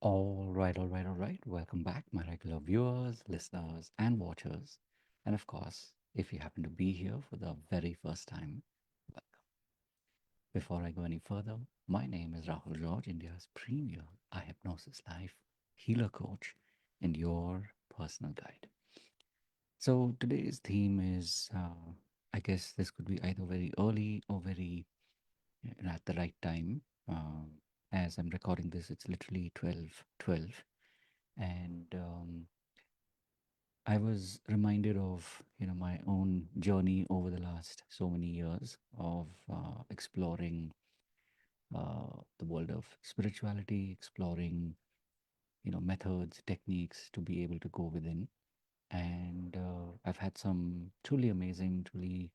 All right. Welcome back, my regular viewers, listeners, and watchers. And of course, if you happen to be here for the very first time, welcome. Before I go any further, my name is Rahul George, India's premier eye hypnosis life healer coach and your personal guide. So today's theme is, I guess this could be either very early or very at the right time. As I'm recording this, it's literally 12:12. And I was reminded of my own journey over the last so many years of exploring the world of spirituality, exploring methods, techniques to be able to go within. And I've had some truly amazing, truly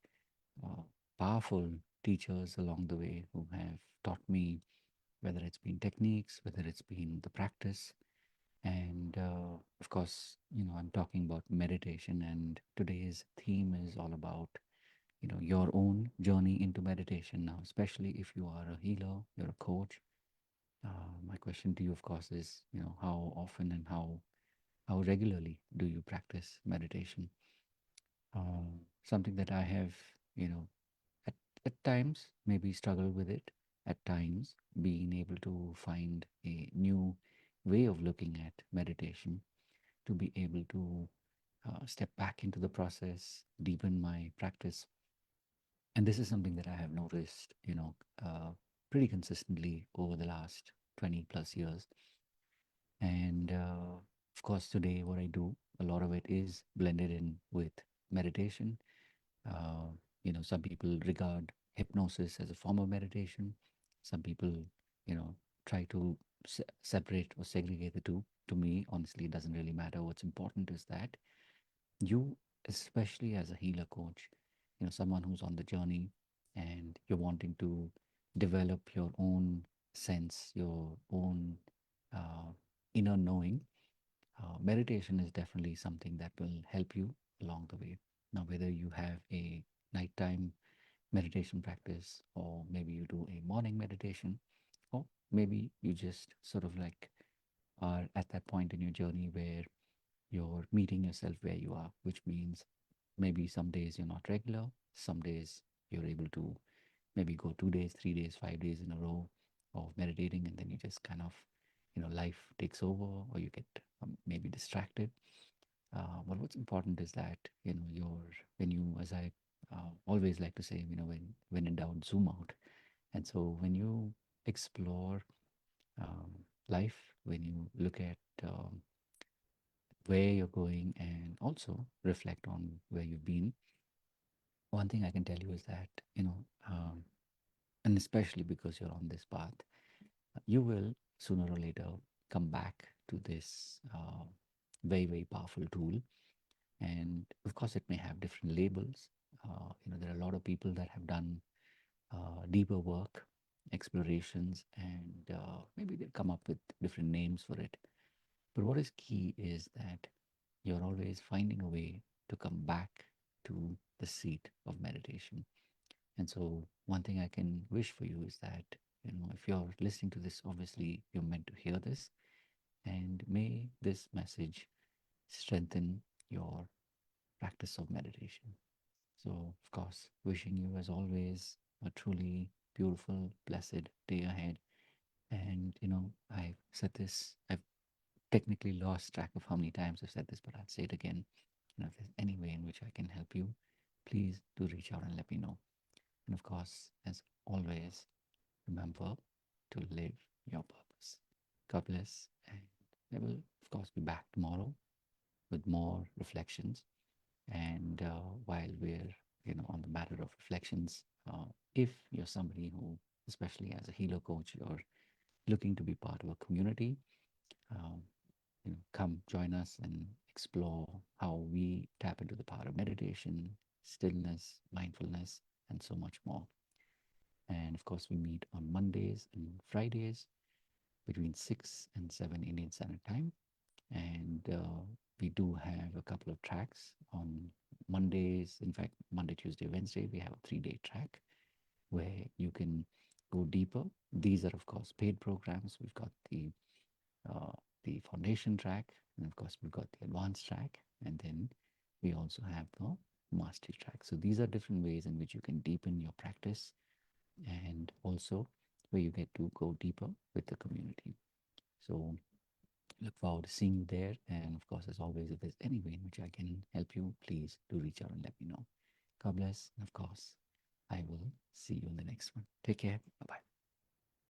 uh, powerful teachers along the way who have taught me, whether it's been techniques, whether it's been the practice. And of course, I'm talking about meditation, and today's theme is all about, your own journey into meditation now, especially if you are a healer, you're a coach. My question to you, of course, is, how often and how regularly do you practice meditation? Something that I have, you know, at, at times maybe struggled with it, at times being able to find a new way of looking at meditation to be able to step back into the process, deepen my practice. And this is something that I have noticed, pretty consistently over the last 20 plus years. And of course, today, what I do, a lot of it is blended in with meditation. Uh, some people regard hypnosis as a form of meditation. Some people, try to separate or segregate the two. To me, honestly, it doesn't really matter. What's important is that you, especially as a healer coach, someone who's on the journey and you're wanting to develop your own sense, your own uh, inner knowing, meditation is definitely something that will help you along the way. Now, whether you have a nighttime meditation practice, or maybe you do a morning meditation, or maybe you just sort of like are at that point in your journey where you're meeting yourself where you are, which means maybe some days you're not regular, some days you're able to maybe go 2 days, 3 days, 5 days in a row of meditating, and then you just kind of, life takes over, or you get maybe distracted. But what's important is that when you, as I always like to say, when in doubt, zoom out. And so when you explore um, life, when you look at where you're going and also reflect on where you've been, one thing I can tell you is that, and especially because you're on this path, you will sooner or later come back to this very, very powerful tool. And of course, it may have different labels. There are a lot of people that have done deeper work, explorations, and maybe they come up with different names for it. But what is key is that you're always finding a way to come back to the seat of meditation. And so, one thing I can wish for you is that, if you're listening to this, obviously you're meant to hear this, and may this message strengthen your practice of meditation. So, of course, wishing you, as always, a truly beautiful, blessed day ahead. And, I've said this, I've technically lost track of how many times I've said this, but I'll say it again. If there's any way in which I can help you, please do reach out and let me know. And of course, as always, remember to live your purpose. God bless. And I will, of course, be back tomorrow with more reflections. And while we're, on the matter of reflections, if you're somebody who, especially as a healer coach, you're looking to be part of a community, um, come join us and explore how we tap into the power of meditation, stillness, mindfulness, and so much more. And of course, we meet on Mondays and Fridays between 6 and 7 Indian Standard Time. And we do have a couple of tracks on Mondays. In fact, Monday, Tuesday, Wednesday, we have a 3-day track where you can go deeper. These are, of course, paid programs. We've got the uh, the foundation track, and of course, we've got the advanced track, and then we also have the mastery track. So these are different ways in which you can deepen your practice and also where you get to go deeper with the community. So look forward to seeing you there. And of course, as always, if there's any way in which I can help you, please do reach out and let me know. God bless. And of course, I will see you in the next one. Take care. Bye bye.